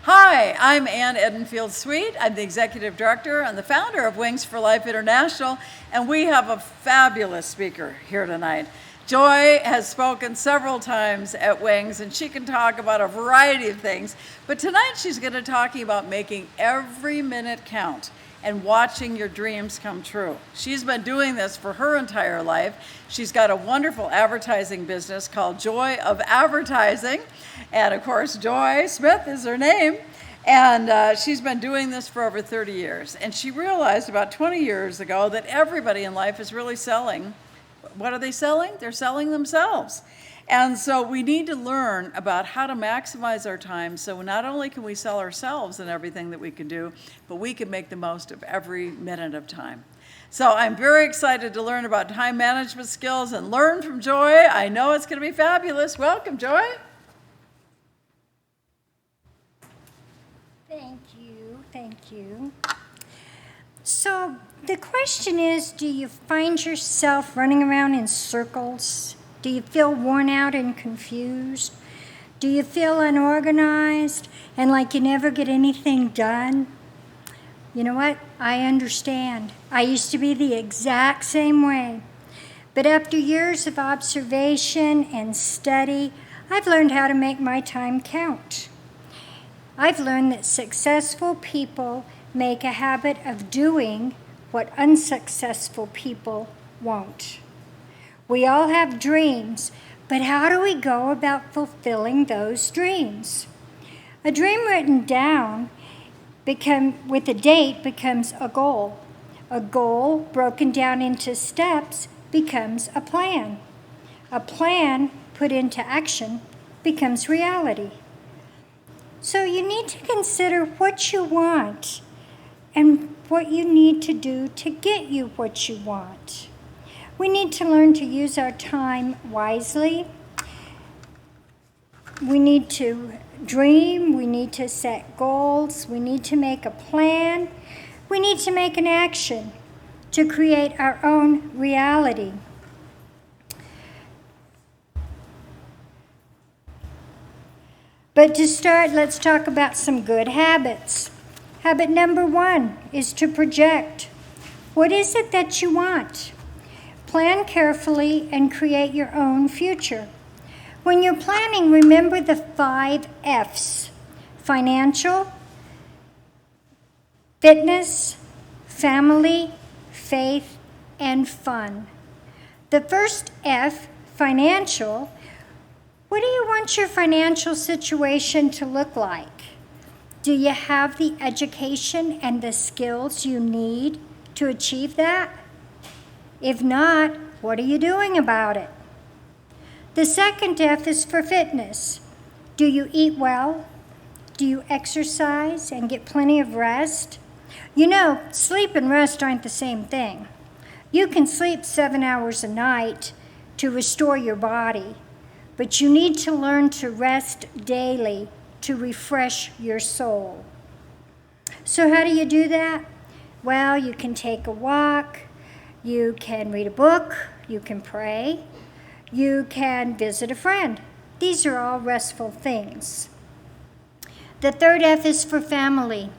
Hi, I'm Ann Edenfield-Sweet. I'm the Executive Director and the founder of Wings for Life International, and we have a fabulous speaker here tonight. Joy has spoken several times at Wings, and she can talk about a variety of things, but tonight she's going to talk about making every minute count and watching your dreams come true. She's been doing this for her entire life. She's got a wonderful advertising business called Joy of Advertising. And of course, Joy Smith is her name. And she's been doing this for over 30 years. And she realized about 20 years ago that everybody in life is really selling. What are they selling? They're selling themselves. And so we need to learn about how to maximize our time so not only can we sell ourselves and everything that we can do, but we can make the most of every minute of time. So I'm very excited to learn about time management skills and learn from Joy. I know it's going to be fabulous. Welcome, Joy. Thank you. So the question is, do you find yourself running around in circles? Do you feel worn out and confused? Do you feel unorganized and like you never get anything done? You know what? I understand. I used to be the exact same way. But after years of observation and study, I've learned how to make my time count. I've learned that successful people make a habit of doing what unsuccessful people won't. We all have dreams, but how do we go about fulfilling those dreams? A dream written down with a date becomes a goal. A goal broken down into steps becomes a plan. A plan put into action becomes reality. So you need to consider what you want and what you need to do to get you what you want. We need to learn to use our time wisely. We need to dream. We need to set goals. We need to make a plan. We need to make an action to create our own reality. But to start, let's talk about some good habits. Habit number 1 is to project. What is it that you want? Plan carefully and create your own future. When you're planning, remember the 5 F's: financial, fitness, family, faith, and fun. The first F, financial. What do you want your financial situation to look like? Do you have the education and the skills you need to achieve that? If not, what are you doing about it? The second F is for fitness. Do you eat well? Do you exercise and get plenty of rest? You know, sleep and rest aren't the same thing. You can sleep 7 hours a night to restore your body, but you need to learn to rest daily to refresh your soul. So how do you do that? Well, you can take a walk, you can read a book, you can pray, you can visit a friend. These are all restful things. The third F is for family.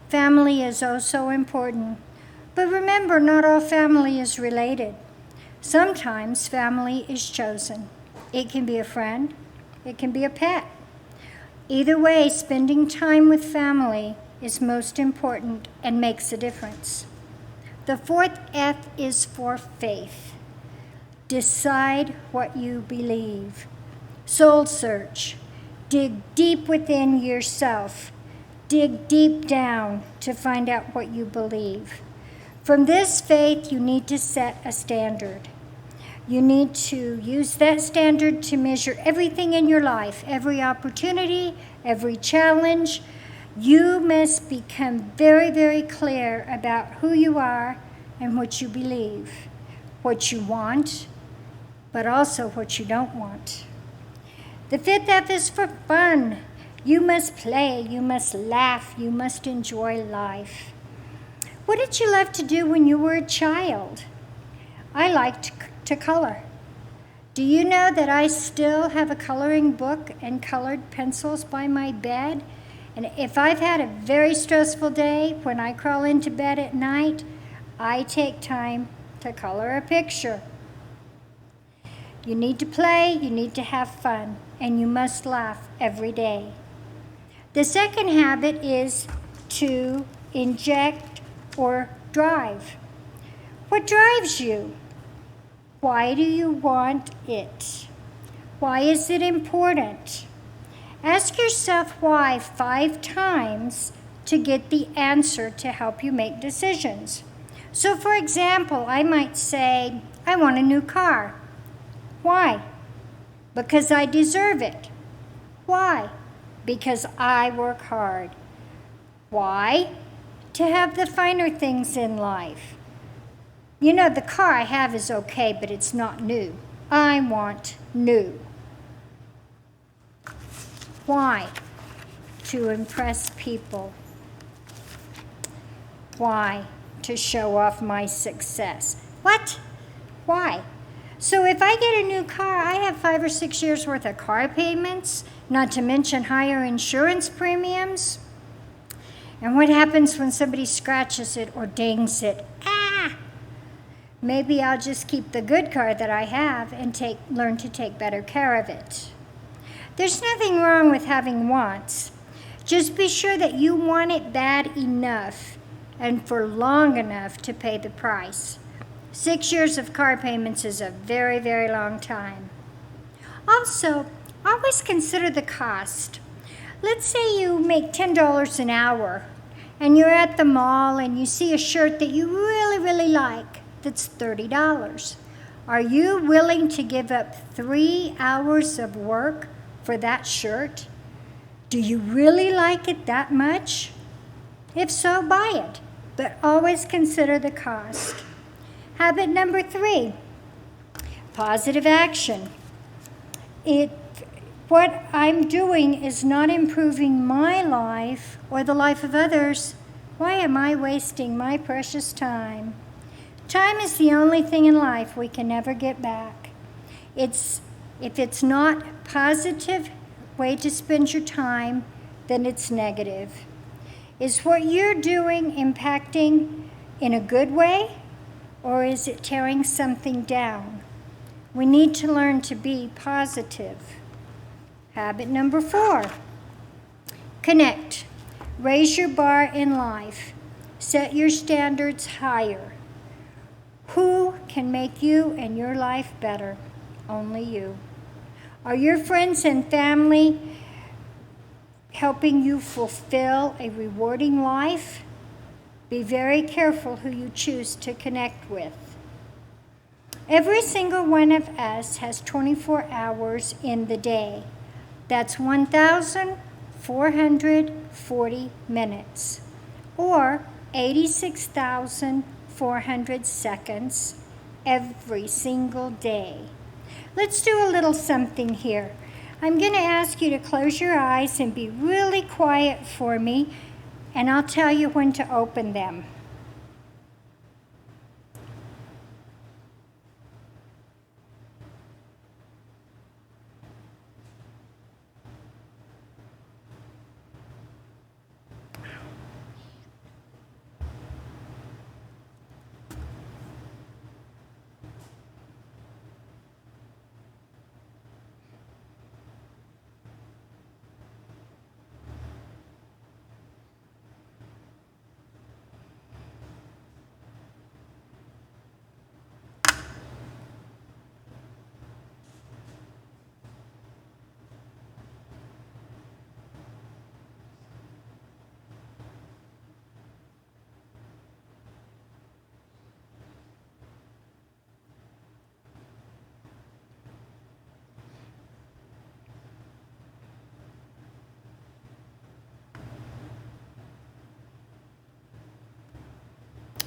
Family is oh so important. But remember, not all family is related. Sometimes family is chosen. It can be a friend, it can be a pet. Either way, spending time with family is most important and makes a difference. The fourth F is for faith. Decide what you believe. Soul search. Dig deep within yourself. Dig deep down to find out what you believe. From this faith, you need to set a standard. You need to use that standard to measure everything in your life, every opportunity, every challenge. You must become very, very clear about who you are and what you believe, what you want, but also what you don't want. The fifth F is for fun. You must play, you must laugh, you must enjoy life. What did you love to do when you were a child? I liked to color. Do you know that I still have a coloring book and colored pencils by my bed? And if I've had a very stressful day, when I crawl into bed at night, I take time to color a picture. You need to play, you need to have fun, and you must laugh every day. The second habit is to inject or drive. What drives you? Why do you want it? Why is it important? Ask yourself why 5 times to get the answer to help you make decisions. So for example, I might say, I want a new car. Why? Because I deserve it. Why? Because I work hard. Why? To have the finer things in life. You know, the car I have is okay, but it's not new. I want new. Why? To impress people. Why? To show off my success. What? Why? So if I get a new car, I have 5 or 6 years worth of car payments, not to mention higher insurance premiums. And what happens when somebody scratches it or dings it? Ah! Maybe I'll just keep the good car that I have and learn to take better care of it. There's nothing wrong with having wants. Just be sure that you want it bad enough and for long enough to pay the price. 6 years of car payments is a very, very long time. Also, always consider the cost. Let's say you make $10 an hour and you're at the mall and you see a shirt that you really, really like that's $30. Are you willing to give up 3 hours of work for that shirt? Do you really like it that much? If so, buy it, but always consider the cost. Habit number 3, positive action. If what I'm doing is not improving my life or the life of others, why am I wasting my precious time? Time is the only thing in life we can never get back. If it's not positive way to spend your time, then it's negative. Is what you're doing impacting in a good way, or is it tearing something down? We need to learn to be positive. Habit number 4, connect. Raise your bar in life. Set your standards higher. Who can make you and your life better? Only you. Are your friends and family helping you fulfill a rewarding life? Be very careful who you choose to connect with. Every single one of us has 24 hours in the day. That's 1,440 minutes, or 86,400 seconds every single day. Let's do a little something here. I'm going to ask you to close your eyes and be really quiet for me, and I'll tell you when to open them.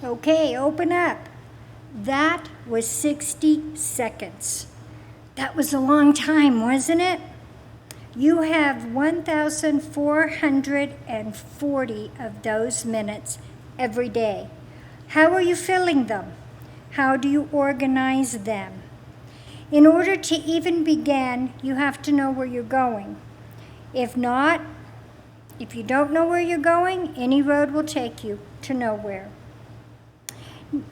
Okay, open up. That was 60 seconds. That was a long time, wasn't it? You have 1,440 of those minutes every day. How are you filling them? How do you organize them? In order to even begin, you have to know where you're going. If not, If you don't know where you're going, any road will take you to nowhere.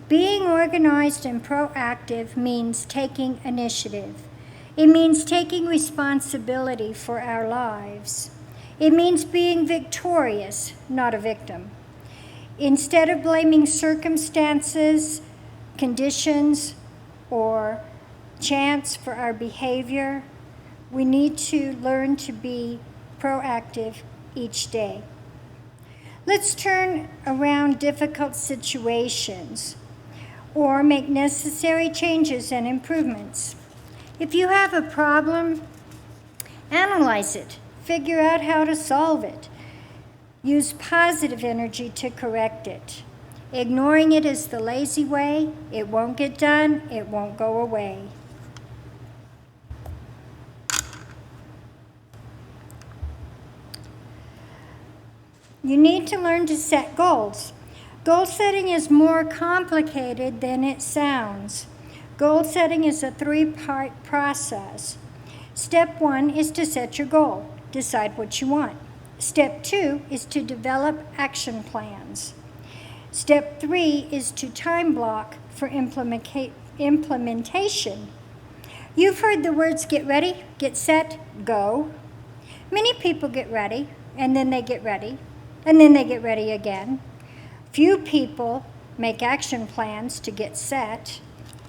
Being organized and proactive means taking initiative. It means taking responsibility for our lives. It means being victorious, not a victim. Instead of blaming circumstances, conditions, or chance for our behavior, we need to learn to be proactive each day. Let's turn around difficult situations or make necessary changes and improvements. If you have a problem, analyze it. Figure out how to solve it. Use positive energy to correct it. Ignoring it is the lazy way. It won't get done. It won't go away. You need to learn to set goals. Goal setting is more complicated than it sounds. Goal setting is a three-part process. Step 1 is to set your goal. Decide what you want. Step 2 is to develop action plans. Step 3 is to time block for implementation. You've heard the words get ready, get set, go. Many people get ready, and then they get ready, and then they get ready again. Few people make action plans to get set,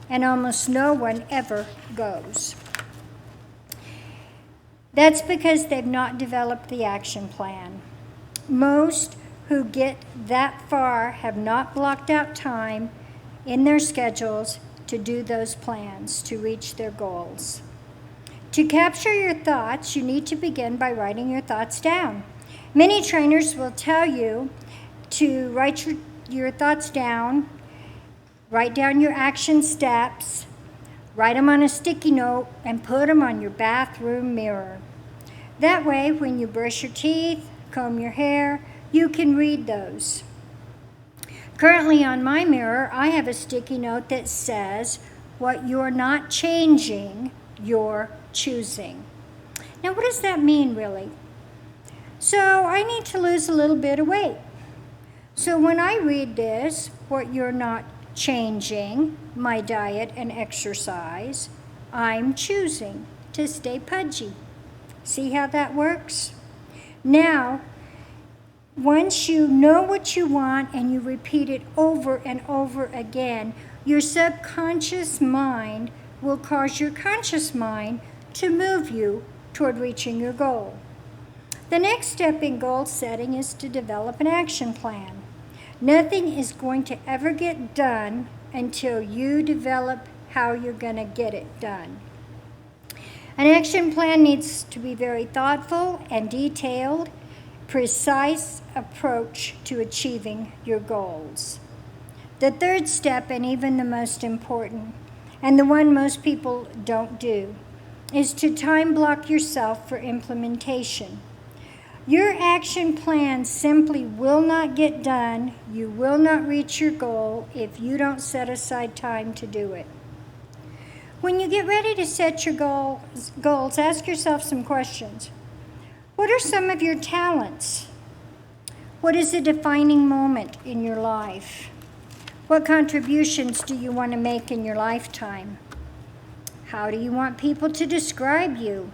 and almost no one ever goes. That's because they've not developed the action plan. Most who get that far have not blocked out time in their schedules to do those plans, to reach their goals. To capture your thoughts, you need to begin by writing your thoughts down. Many trainers will tell you to write your thoughts down, write down your action steps, write them on a sticky note, and put them on your bathroom mirror. That way, when you brush your teeth, comb your hair, you can read those. Currently on my mirror, I have a sticky note that says, what you're not changing, you're choosing. Now, what does that mean, really? So I need to lose a little bit of weight. So when I read this, what you're not changing, my diet and exercise, I'm choosing to stay pudgy. See how that works? Now, once you know what you want and you repeat it over and over again, your subconscious mind will cause your conscious mind to move you toward reaching your goal. The next step in goal setting is to develop an action plan. Nothing is going to ever get done until you develop how you're going to get it done. An action plan needs to be very thoughtful and detailed, precise approach to achieving your goals. The third step, and even the most important, and the one most people don't do, is to time block yourself for implementation. Your action plan simply will not get done. You will not reach your goal if you don't set aside time to do it. When you get ready to set your goals, ask yourself some questions. What are some of your talents? What is a defining moment in your life? What contributions do you want to make in your lifetime? How do you want people to describe you?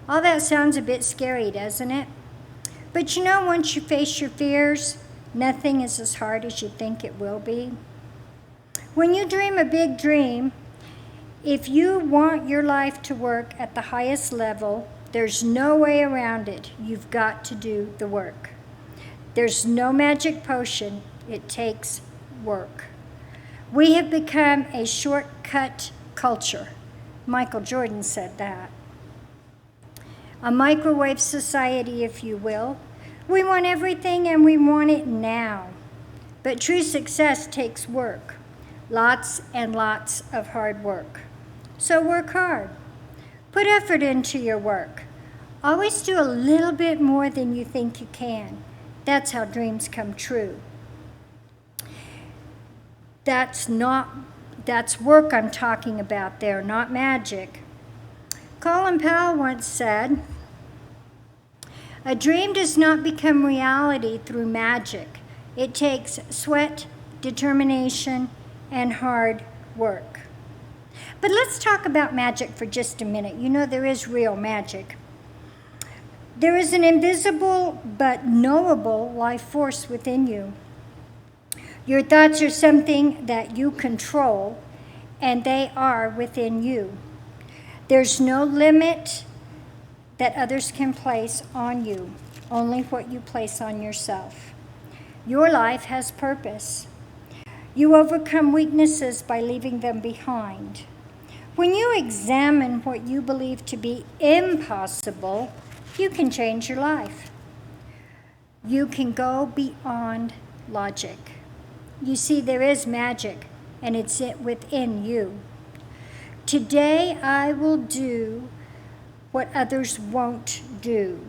All that sounds a bit scary, doesn't it? But you know, once you face your fears, nothing is as hard as you think it will be. When you dream a big dream, if you want your life to work at the highest level, there's no way around it. You've got to do the work. There's no magic potion. It takes work. We have become a shortcut culture. Michael Jordan said that. A microwave society, if you will. We want everything and we want it now. But true success takes work. Lots and lots of hard work. So work hard. Put effort into your work. Always do a little bit more than you think you can. That's how dreams come true. That's work I'm talking about there, not magic. Colin Powell once said, A dream does not become reality through magic. It takes sweat, determination, and hard work. But let's talk about magic for just a minute. You know, there is real magic. There is an invisible but knowable life force within you. Your thoughts are something that you control, and they are within you. There's no limit that others can place on you, only what you place on yourself. Your life has purpose. You overcome weaknesses by leaving them behind. When you examine what you believe to be impossible, you can change your life. You can go beyond logic. You see, there is magic, and it's within you. Today, I will do what others won't do,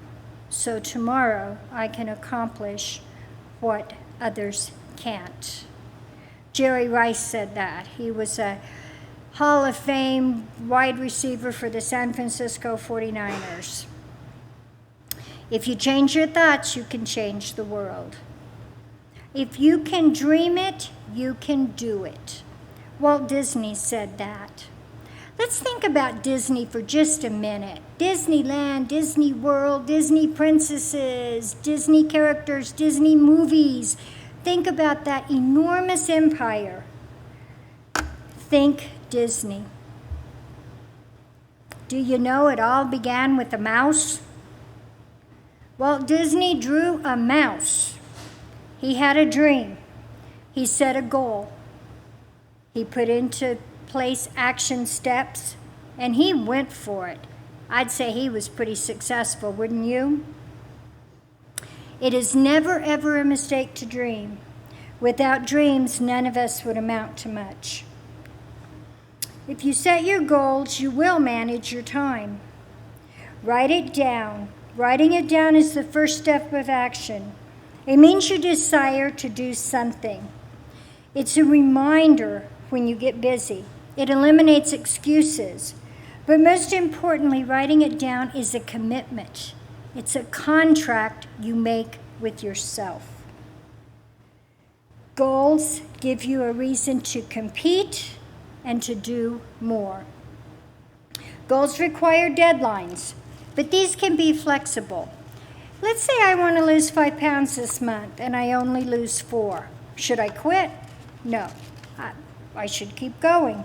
so tomorrow I can accomplish what others can't. Jerry Rice said that. He was a Hall of Fame wide receiver for the San Francisco 49ers. If you change your thoughts, you can change the world. If you can dream it, you can do it. Walt Disney said that. Let's think about Disney for just a minute. Disneyland, Disney World, Disney princesses, Disney characters, Disney movies. Think about that enormous empire. Think Disney. Do you know it all began with a mouse? Walt Disney drew a mouse. He had a dream. He set a goal. He put into place action steps, and he went for it. I'd say he was pretty successful, wouldn't you? It is never, ever a mistake to dream. Without dreams, none of us would amount to much. If you set your goals, you will manage your time. Write it down. Writing it down is the first step of action. It means you desire to do something. It's a reminder when you get busy. It eliminates excuses. But most importantly, writing it down is a commitment. It's a contract you make with yourself. Goals give you a reason to compete and to do more. Goals require deadlines, but these can be flexible. Let's say I want to lose 5 pounds this month and I only lose 4. Should I quit? No, I should keep going.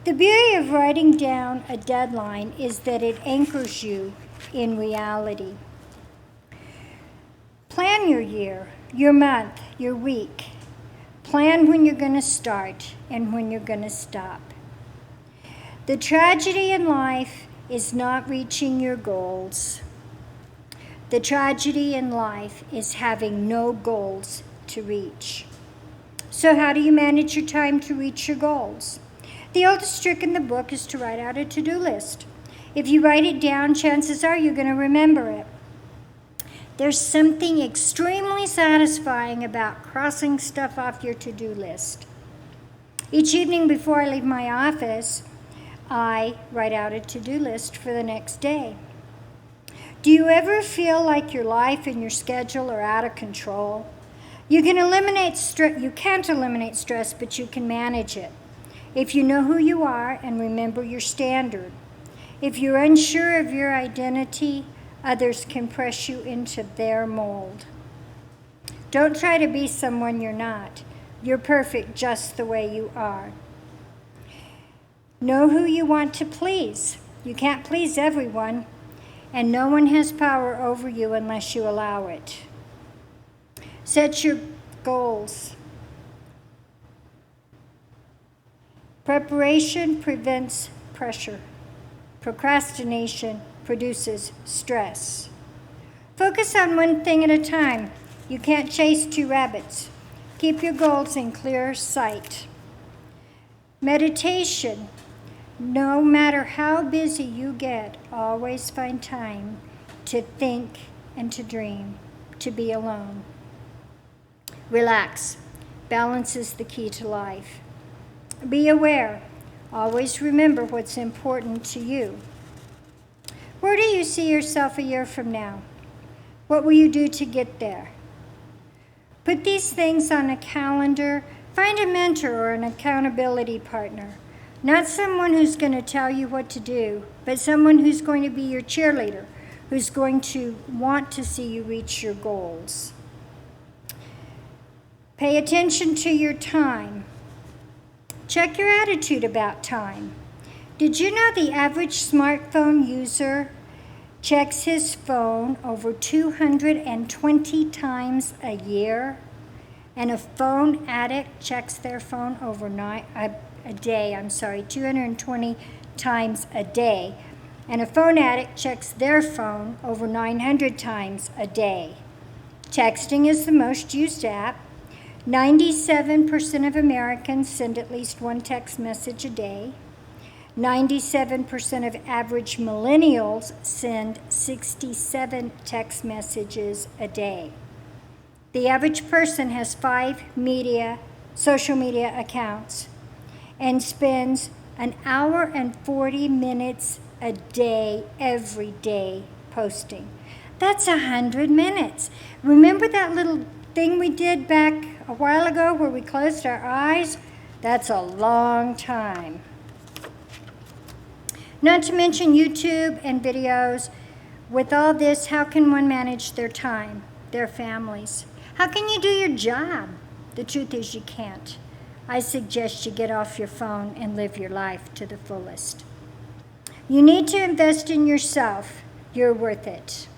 The beauty of writing down a deadline is that it anchors you in reality. Plan your year, your month, your week. Plan when you're going to start and when you're going to stop. The tragedy in life is not reaching your goals. The tragedy in life is having no goals to reach. So how do you manage your time to reach your goals? The oldest trick in the book is to write out a to-do list. If you write it down, chances are you're going to remember it. There's something extremely satisfying about crossing stuff off your to-do list. Each evening before I leave my office, I write out a to-do list for the next day. Do you ever feel like your life and your schedule are out of control? You can't eliminate stress, but you can manage it. If you know who you are and remember your standard. If you're unsure of your identity, others can press you into their mold. Don't try to be someone you're not. You're perfect just the way you are. Know who you want to please. You can't please everyone, and no one has power over you unless you allow it. Set your goals. Preparation prevents pressure. Procrastination produces stress. Focus on one thing at a time. You can't chase 2 rabbits. Keep your goals in clear sight. Meditation. No matter how busy you get, always find time to think and to dream, to be alone. Relax. Balance is the key to life. Be aware. Always remember what's important to you. Where do you see yourself a year from now? What will you do to get there? Put these things on a calendar. Find a mentor or an accountability partner. Not someone who's going to tell you what to do, but someone who's going to be your cheerleader, who's going to want to see you reach your goals. Pay attention to your time. Check your attitude about time. Did you know the average smartphone user checks his phone over 220 times a year? And a phone addict checks their phone a day, 220 times a day. And a phone addict checks their phone over 900 times a day. Texting is the most used app. 97% of Americans send at least one text message a day. 97% of average millennials send 67 text messages a day. The average person has 5 social media accounts and spends an hour and 40 minutes a day, every day, posting. That's 100 minutes. Remember that little thing we did back a while ago where we closed our eyes? That's a long time. Not to mention YouTube and videos. With all this, how can one manage their time, their families? How can you do your job? The truth is you can't. I suggest you get off your phone and live your life to the fullest. You need to invest in yourself. You're worth it.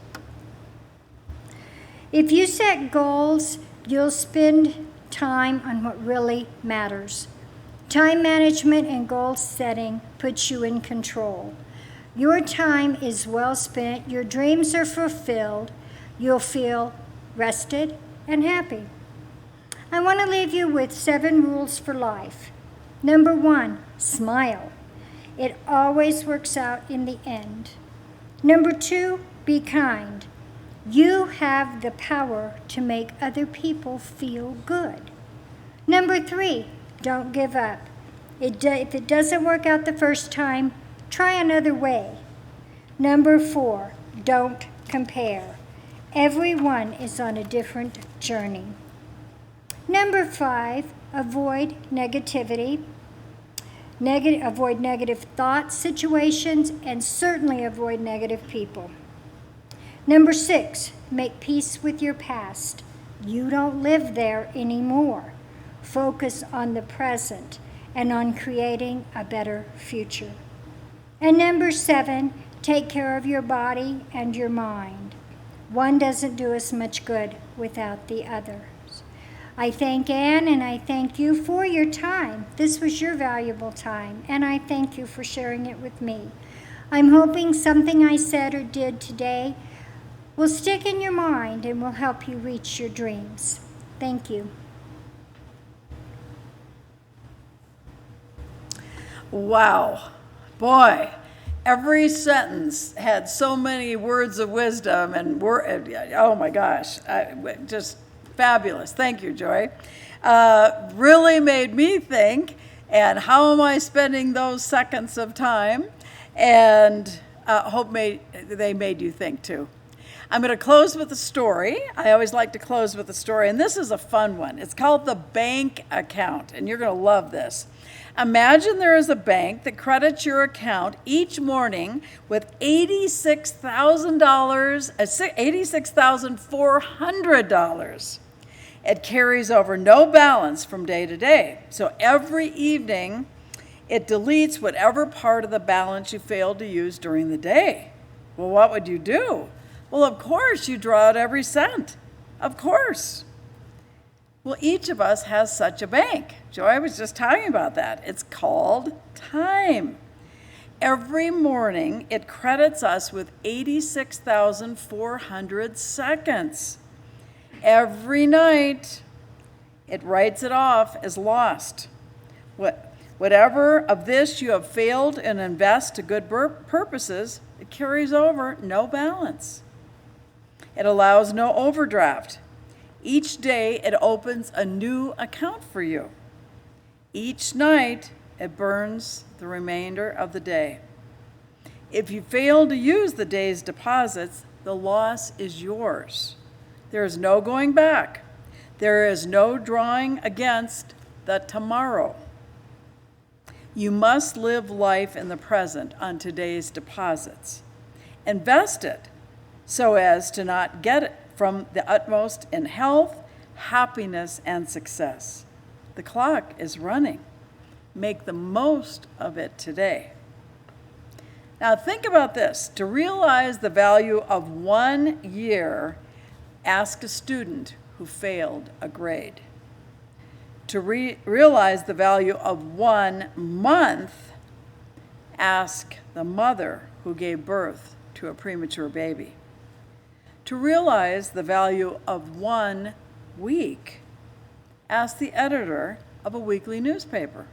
If you set goals, you'll spend time on what really matters. Time management and goal setting puts you in control. Your time is well spent, your dreams are fulfilled, you'll feel rested and happy. I want to leave you with 7 rules for life. Number 1, smile. It always works out in the end. Number 2, be kind. You have the power to make other people feel good. Number 3, don't give up. If it doesn't work out the first time, try another way. Number 4, don't compare. Everyone is on a different journey. Number 5, avoid negativity. Avoid negative thoughts, situations, and certainly avoid negative people. Number 6, make peace with your past. You don't live there anymore. Focus on the present and on creating a better future. And number 7, take care of your body and your mind. One doesn't do us much good without the others. I thank Anne and I thank you for your time. This was your valuable time, and I thank you for sharing it with me. I'm hoping something I said or did today will stick in your mind and will help you reach your dreams. Thank you. Wow. Boy, every sentence had so many words of wisdom and oh my gosh, just fabulous. Thank you, Joy. Really made me think, and how am I spending those seconds of time? And hope they made you think too. I'm going to close with a story. I always like to close with a story, and this is a fun one. It's called the bank account, and you're going to love this. Imagine there is a bank that credits your account each morning with $86,400. It carries over no balance from day to day. So every evening, it deletes whatever part of the balance you failed to use during the day. Well, what would you do? Well, of course, you draw out every cent. Of course. Well, each of us has such a bank. Joy was just talking about that. It's called time. Every morning, it credits us with 86,400 seconds. Every night, it writes it off as lost. Whatever of this you have failed and invest to good purposes, it carries over no balance. It allows no overdraft. Each day, it opens a new account for you. Each night, it burns the remainder of the day. If you fail to use the day's deposits, the loss is yours. There is no going back. There is no drawing against the tomorrow. You must live life in the present on today's deposits. Invest it so as to not get it from the utmost in health, happiness, and success. The clock is running. Make the most of it today. Now think about this. To realize the value of 1 year, ask a student who failed a grade. To realize the value of 1 month, ask the mother who gave birth to a premature baby. To realize the value of 1 week, ask the editor of a weekly newspaper.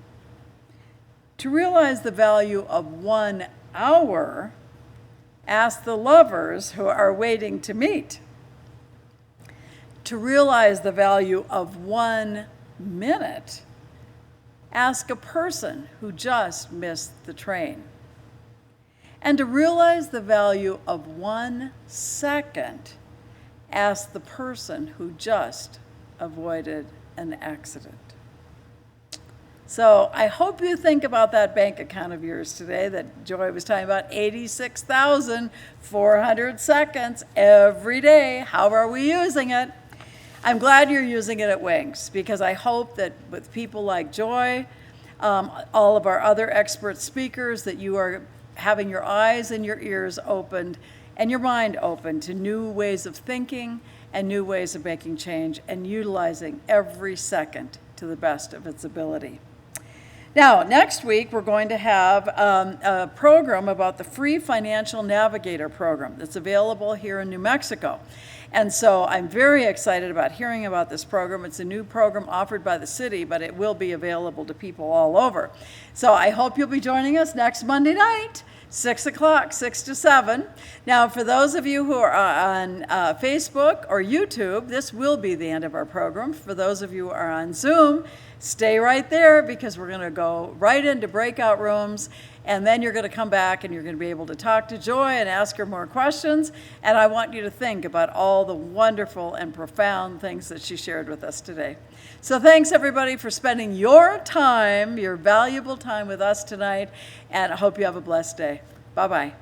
To realize the value of 1 hour, ask the lovers who are waiting to meet. To realize the value of 1 minute, ask a person who just missed the train. And to realize the value of 1 second, ask the person who just avoided an accident. So I hope you think about that bank account of yours today that Joy was talking about, 86,400 seconds every day. How are we using it? I'm glad you're using it at Wings, because I hope that with people like Joy, all of our other expert speakers, that you are having your eyes and your ears opened and your mind open to new ways of thinking and new ways of making change and utilizing every second to the best of its ability. Now, next week, we're going to have a program about the Free Financial Navigator program that's available here in New Mexico. And so I'm very excited about hearing about this program. It's a new program offered by the city, but it will be available to people all over. So I hope you'll be joining us next Monday night, 6 o'clock, 6 to 7. Now, for those of you who are on Facebook or YouTube, this will be the end of our program. For those of you who are on Zoom, stay right there, because we're going to go right into breakout rooms, and then you're going to come back and you're going to be able to talk to Joy and ask her more questions. And I want you to think about all the wonderful and profound things that she shared with us today. So thanks, everybody, for spending your time, your valuable time with us tonight, and I hope you have a blessed day. Bye-bye.